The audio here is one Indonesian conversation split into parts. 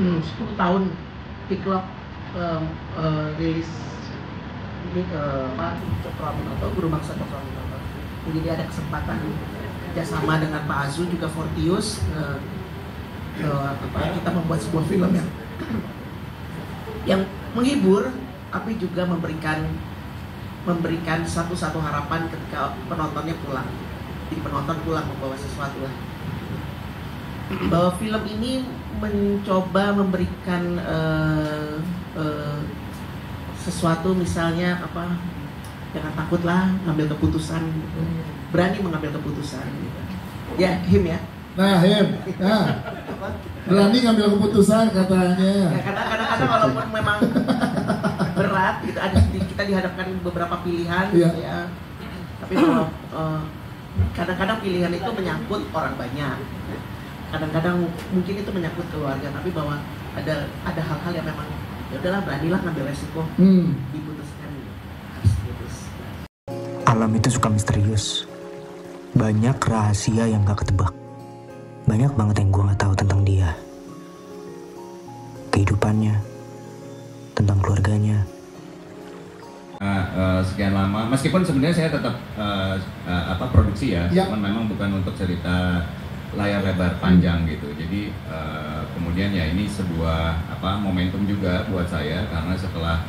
10 tahun Piklok rilis ini atau Guru Maksa Cokroaminoto. Jadi ada kesempatan kerjasama dengan Pak Azu juga Fortius, kita membuat sebuah film yang menghibur, tapi juga memberikan satu harapan ketika penontonnya pulang. Jadi penonton pulang membawa sesuatu lah. Bahwa film ini mencoba memberikan sesuatu, misalnya jangan takutlah ngambil keputusan, berani mengambil keputusan. Ya, Him ya. Nah, Him. Nah, berani ngambil keputusan katanya. Ya, kadang-kadang walaupun memang berat gitu, kita dihadapkan beberapa pilihan, ya. Tapi kalau kadang-kadang pilihan itu menyangkut orang banyak. Kadang-kadang mungkin itu menyangkut keluarga, tapi bahwa ada hal-hal yang memang ya udahlah, beranilah ngambil resiko, diputuskan, harus putus. Alam itu suka misterius, banyak rahasia yang gak ketebak, banyak banget yang gue gak tahu tentang dia, kehidupannya, tentang keluarganya. Sekian lama, meskipun sebenarnya saya tetap produksi ya, cuman memang bukan untuk cerita layar lebar panjang gitu. Jadi kemudian ya ini sebuah momentum juga buat saya, karena setelah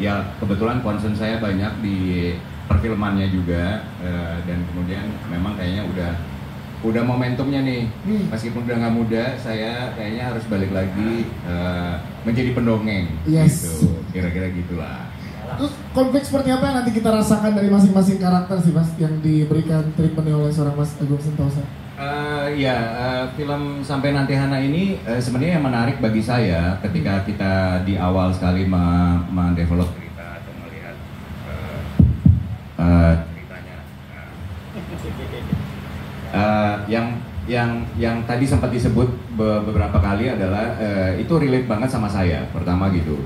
ya kebetulan concern saya banyak di perfilmannya juga, dan kemudian memang kayaknya udah momentumnya nih. Meskipun udah nggak muda, saya kayaknya harus balik lagi menjadi pendongeng. Gitu, kira-kira gitulah. Terus konflik seperti apa yang nanti kita rasakan dari masing-masing karakter sih Mas, yang diberikan treatment oleh seorang Mas Agung Sentosa? Film Sampai Nanti Hana ini sebenarnya yang menarik bagi saya ketika kita di awal sekali mendevelop cerita atau melihat ceritanya. Yang tadi sempat disebut beberapa kali adalah itu relate banget sama saya pertama gitu.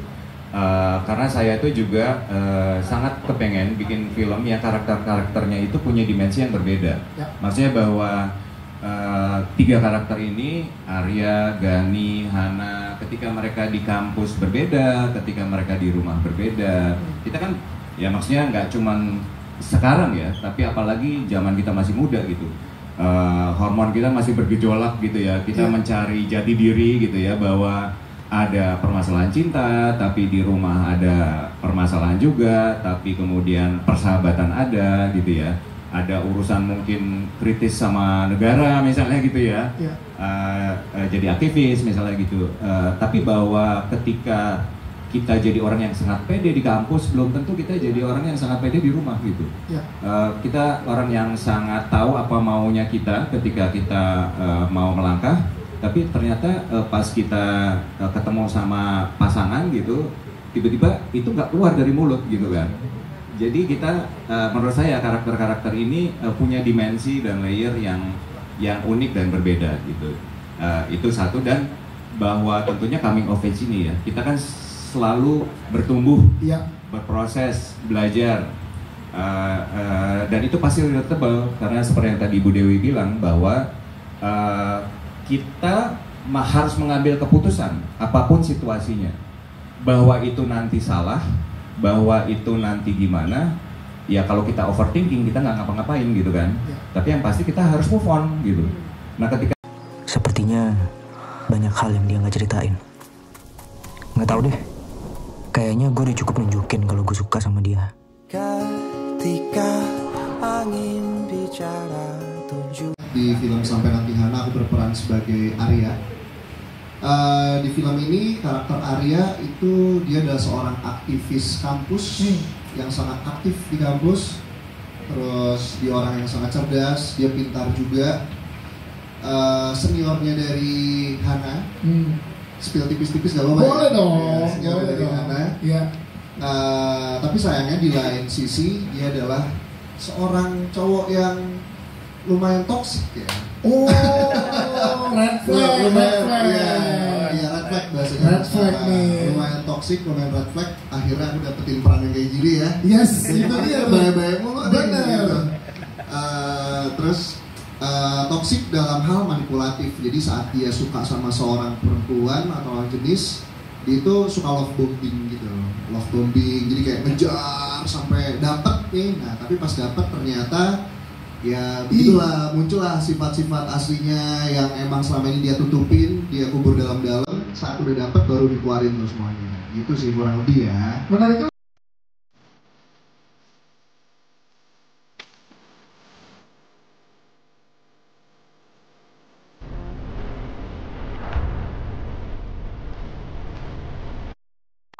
Karena saya itu juga sangat kepengen bikin film yang karakternya itu punya dimensi yang berbeda. Maksudnya bahwa 3 karakter ini, Arya, Gani, Hana, ketika mereka di kampus berbeda, ketika mereka di rumah berbeda. Kita kan ya maksudnya nggak cuman sekarang ya, tapi apalagi zaman kita masih muda gitu. Hormon kita masih bergejolak gitu ya. Kita mencari jati diri gitu ya, bahwa ada permasalahan cinta, tapi di rumah ada permasalahan juga, tapi kemudian persahabatan ada gitu ya. Ada urusan mungkin kritis sama negara misalnya gitu ya, jadi aktivis misalnya gitu. Tapi bahwa ketika kita jadi orang yang sangat pede di kampus, belum tentu kita jadi orang yang sangat pede di rumah gitu. Kita orang yang sangat tahu apa maunya kita ketika kita mau melangkah. Tapi ternyata pas kita ketemu sama pasangan gitu, tiba-tiba itu nggak keluar dari mulut gitu kan. Jadi kita, menurut saya karakter-karakter ini punya dimensi dan layer yang unik dan berbeda gitu. Itu satu, dan bahwa tentunya coming of age ini ya, kita kan selalu bertumbuh, berproses, belajar, dan itu pasti relatable karena seperti yang tadi Ibu Dewi bilang bahwa kita harus mengambil keputusan apapun situasinya, bahwa itu nanti salah, bahwa itu nanti gimana, ya kalau kita overthinking kita nggak ngapa-ngapain gitu kan. Tapi yang pasti kita harus move on gitu. Nah ketika sepertinya banyak hal yang dia nggak ceritain. Nggak tahu deh, kayaknya gue udah cukup nunjukin kalau gue suka sama dia. Ketika angin bicara tunjuk. Di film Sampai Nanti Hana aku berperan sebagai Arya. Di film ini karakter Arya itu dia adalah seorang aktivis kampus yang sangat aktif di kampus. Terus dia orang yang sangat cerdas, dia pintar juga. Seniornya dari Hana. Spill tipis-tipis gak apa-apa? Boleh dong. Ya, senior dari Hana. Tapi sayangnya di lain sisi dia adalah seorang cowok yang lumayan toksik ya. Red flag. Red flag bahasanya. Red flag nih. Lumayan toksik, lumayan red flag. Akhirnya aku dapetin peran yang kayak gini ya. Itu dia. Baik-baik mulu. Bener. Terus toksik dalam hal manipulatif. Jadi saat dia suka sama seorang perempuan atau lawan jenis, dia itu suka love bombing gitu. Love bombing, jadi kayak ngejar sampai dapet nih. Nah tapi pas dapet ternyata ya begitulah, muncullah sifat-sifat aslinya yang emang selama ini dia tutupin, dia kubur dalam-dalam. Saat udah dapet baru dikeluarin tuh semuanya. Gitu sih kurang lebih ya. Menarik.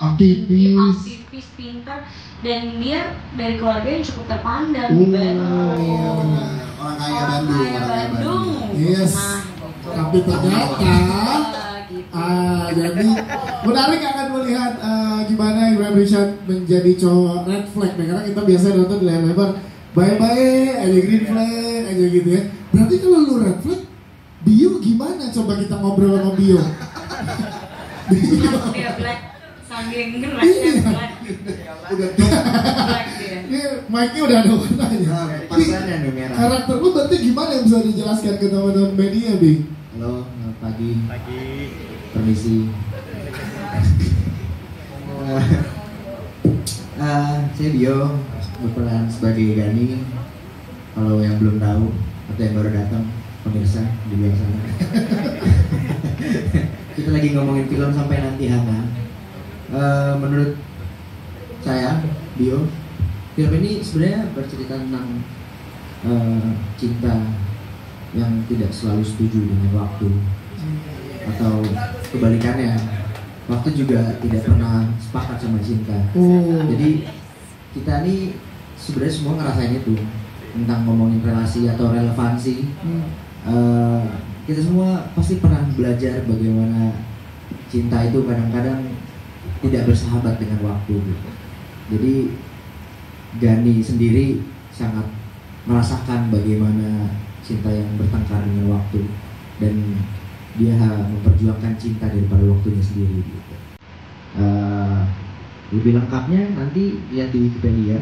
Aktivis, pintar, dan dia dari keluarga yang cukup terpandang. Iya benar. Orang kaya Bandung. Yes. Tapi ternyata jadi menarik akan melihat gimana Ibrahim Rishad menjadi cowok red flag. Karena kita biasa nonton di layar lebar bye-bye, ada green flag aja gitu ya. Berarti kalau lu red flag, Bio gimana? Coba kita ngobrol sama Bio. Dia black, saking ngerasnya black. Udah Black dia. Ini mic-nya udah ada warnanya. pasangan yang merah. Karakter lu berarti gimana yang bisa dijelaskan ke teman-teman media, Bi? Halo, pagi. Permisi. Saya Bio, berperan sebagai Gani. Kalau yang belum tahu atau yang baru datang, pemirsa di luar sana. Kita lagi ngomongin film Sampai Nanti Hana. Menurut saya, Bio, film ini sebenarnya bercerita tentang cinta yang tidak selalu setuju dengan waktu, atau kebalikannya, waktu juga tidak pernah sepakat sama cinta. Jadi kita nih sebenarnya semua ngerasain itu, tentang ngomongin relasi atau relevansi. Kita semua pasti pernah belajar bagaimana cinta itu kadang-kadang tidak bersahabat dengan waktu gitu. Jadi Gani sendiri sangat merasakan bagaimana cinta yang bertengkar dengan waktu, dan dia memperjuangkan cinta daripada waktunya sendiri gitu. Lebih lengkapnya nanti lihat di Wikipedia.